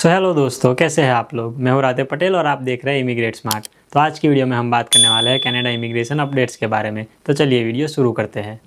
Hello दोस्तों, कैसे हैं आप लोग। मैं हूं राधे पटेल और आप देख रहे हैं इमिग्रेट स्मार्ट। तो आज की वीडियो में हम बात करने वाले हैं कनाडा इमिग्रेशन अपडेट्स के बारे में। तो चलिए वीडियो शुरू करते हैं।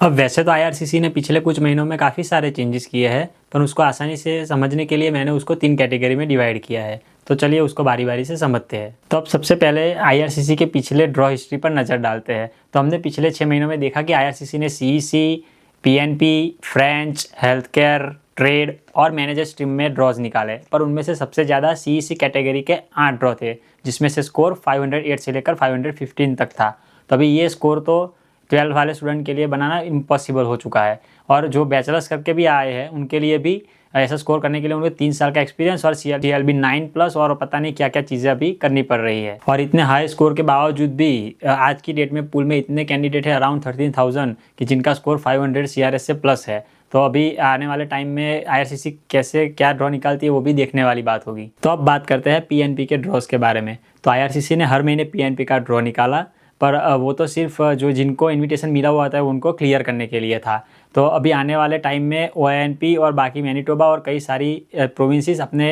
अब वैसे तो आईआरसीसी ने पिछले कुछ महीनों में काफ़ी सारे चेंजेस किए हैं, पर उसको आसानी से समझने के लिए मैंने उसको 3 कैटेगरी में डिवाइड किया है। तो चलिए उसको बारी बारी से समझते हैं। तो अब सबसे पहले आईआरसीसी के पिछले ड्रॉ हिस्ट्री पर नज़र डालते हैं। तो हमने पिछले 6 महीनों में देखा कि आईआरसीसी ने CEC, PNP, French, health care, trade और मैनेजर स्ट्रीम में ड्रॉज निकाले, पर उनमें से सबसे ज़्यादा सीईसी कैटेगरी के 8 ड्रॉ थे, जिसमें से स्कोर 508 से लेकर 515 तक था। तो अभी ये स्कोर तो 12 वाले स्टूडेंट के लिए बनाना इम्पॉसिबल हो चुका है, और जो बैचलर्स करके भी आए हैं उनके लिए भी ऐसा स्कोर करने के लिए उनको 3 साल का एक्सपीरियंस और CLB 9+ और पता नहीं क्या क्या चीज़ें अभी करनी पड़ रही है। और इतने हाई स्कोर के बावजूद भी आज की डेट में पूल में इतने कैंडिडेट है अराउंड 13,000 कि जिनका स्कोर 500 CRS से प्लस है। तो अभी आने वाले टाइम में आईआरसीसी कैसे क्या ड्रॉ निकालती है वो भी देखने वाली बात होगी। तो अब बात करते हैं पीएनपी के ड्रॉज के बारे में। तो आईआरसीसी ने हर महीने पीएनपी का ड्रॉ निकाला, पर वो तो सिर्फ जो जिनको इनविटेशन मिला हुआ था उनको क्लियर करने के लिए था। तो अभी आने वाले टाइम में OINP और बाकी मैनिटोबा और कई सारी प्रोविंसेस अपने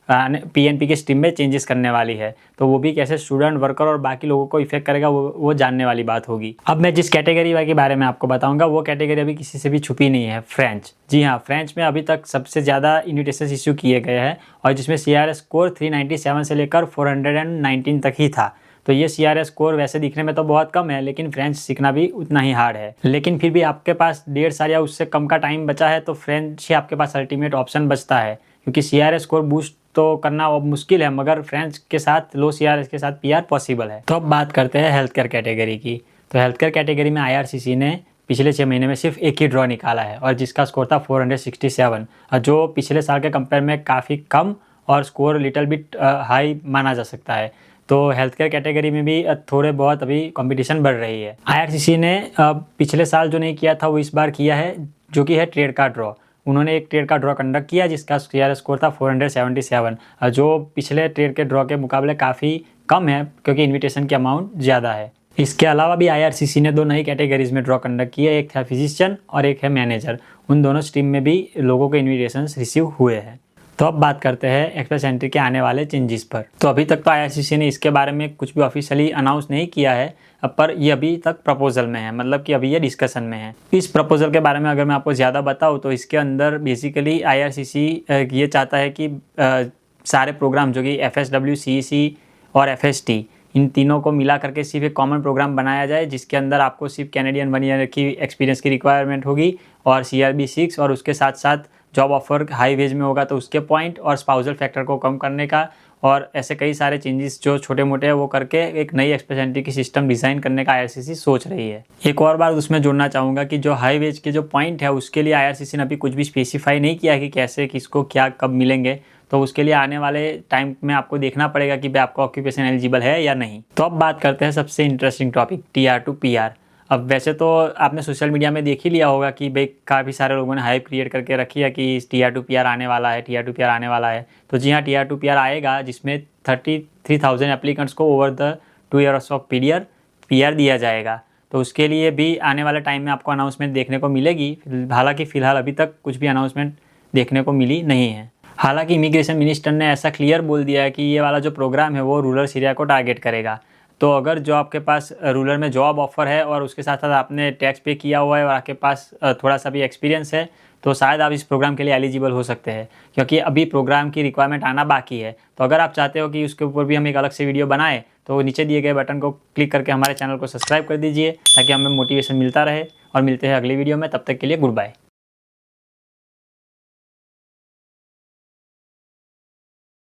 पीएनपी के स्ट्रीम में चेंजेस करने वाली है। तो वो भी कैसे स्टूडेंट, वर्कर और बाकी लोगों को इफेक्ट करेगा वो जानने वाली बात होगी। अब मैं जिस कैटेगरी के बारे में आपको बताऊंगा वो कैटेगरी अभी किसी से भी छुपी नहीं है, फ्रेंच। जी हाँ, फ्रेंच में अभी तक सबसे ज़्यादा इन्विटेशन इश्यू किए गए हैं, और जिसमें CRS स्कोर 397 से लेकर 419 तक ही था। तो ये CRS स्कोर वैसे दिखने में तो बहुत कम है, लेकिन फ्रेंच सीखना भी उतना ही हार्ड है। लेकिन फिर भी आपके पास 1.5 साल या उससे कम का टाइम बचा है, तो फ्रेंच ही आपके पास अल्टीमेट ऑप्शन बचता है, क्योंकि CRS स्कोर बूस्ट तो करना मुश्किल है, मगर फ्रेंच के साथ लो CRS के साथ PR पॉसिबल है। तो अब बात करते हैं हेल्थ केयर कैटेगरी की। तो हेल्थ केयर कैटेगरी में आईआरसीसी ने पिछले 6 महीने में सिर्फ एक ही ड्रॉ निकाला है, और जिसका स्कोर था 467, जो पिछले साल के कंपेयर में काफ़ी कम और स्कोर लिटिल बिट हाई माना जा सकता है। तो हेल्थ केयर कैटेगरी में भी थोड़े बहुत अभी कंपटीशन बढ़ रही है। आईआरसीसी ने पिछले साल जो नहीं किया था वो इस बार किया है, जो कि है ट्रेड का ड्रॉ। उन्होंने एक ट्रेड का ड्रॉ कंडक्ट किया जिसका CRS स्कोर था 477, जो पिछले ट्रेड के ड्रॉ के मुकाबले काफ़ी कम है, क्योंकि इन्विटेशन की अमाउंट ज़्यादा है। इसके अलावा भी आईआरसीसी ने 2 नई कैटेगरीज में ड्रॉ कंडक्ट किए, एक था फिजिशियन और एक है मैनेजर। उन दोनों स्ट्रीम में भी लोगों के इन्विटेशन रिसीव हुए हैं। तो अब बात करते हैं एक्सप्रेस एंट्री के आने वाले चेंजेस पर। तो अभी तक तो आईआरसीसी ने इसके बारे में कुछ भी ऑफिशियली अनाउंस नहीं किया है, पर ये अभी तक प्रपोजल में है, मतलब कि अभी ये डिस्कशन में है। इस प्रपोजल के बारे में अगर मैं आपको ज़्यादा बताऊँ तो इसके अंदर बेसिकली आईआरसीसी ये चाहता है कि सारे प्रोग्राम जो कि FSW, CEC और FST, इन तीनों को मिला करके सिर्फ एक कॉमन प्रोग्राम बनाया जाए, जिसके अंदर आपको सिर्फ कैनेडियन 1 ईयर की एक्सपीरियंस की रिक्वायरमेंट होगी, और CRB 6, और उसके साथ साथ जॉब ऑफर हाई वेज में होगा तो उसके पॉइंट, और स्पाउसल फैक्टर को कम करने का, और ऐसे कई सारे चेंजेस जो छोटे मोटे हैं वो करके एक नई एक्सप्रेस एंट्री की सिस्टम डिज़ाइन करने का आईआरसीसी सोच रही है। एक और बार उसमें जोड़ना चाहूँगा कि जो हाई वेज के जो पॉइंट है उसके लिए आईआरसीसी ने अभी कुछ भी स्पेसिफाई नहीं किया कि कैसे, किसको, क्या, कब मिलेंगे। तो उसके लिए आने वाले टाइम में आपको देखना पड़ेगा कि भाई आपका ऑक्यूपेशन एलिजिबल है या नहीं। तो अब बात करते हैं सबसे interesting topic, TR to PR। अब वैसे तो आपने सोशल मीडिया में देख ही लिया होगा कि भाई काफ़ी सारे लोगों ने हाइप क्रिएट करके रखी है कि TR to PR आने वाला है, TR to PR आने वाला है। तो जी हाँ, TR to PR आएगा, जिसमें 33,000 एप्लीकेंट्स को over the 2 years of period PR दिया जाएगा। तो उसके लिए भी आने वाले टाइम में आपको अनाउंसमेंट देखने को मिलेगी। हालांकि फ़िलहाल अभी तक कुछ भी अनाउंसमेंट देखने को मिली नहीं है। हालांकि इमिग्रेशन मिनिस्टर ने ऐसा क्लियर बोल दिया है कि ये वाला जो प्रोग्राम है वो रूरल एरिया को टारगेट करेगा। तो अगर जो आपके पास रूरल में जॉब ऑफर है और उसके साथ साथ आपने टैक्स पे किया हुआ है और आपके पास थोड़ा सा भी एक्सपीरियंस है, तो शायद आप इस प्रोग्राम के लिए एलिजिबल हो सकते हैं, क्योंकि अभी प्रोग्राम की रिक्वायरमेंट आना बाकी है। तो अगर आप चाहते हो कि उसके ऊपर भी हम एक अलग से वीडियो बनाएं, तो नीचे दिए गए बटन को क्लिक करके हमारे चैनल को सब्सक्राइब कर दीजिए, ताकि हमें मोटिवेशन मिलता रहे। और मिलते हैं अगली वीडियो में, तब तक के लिए गुड बाय।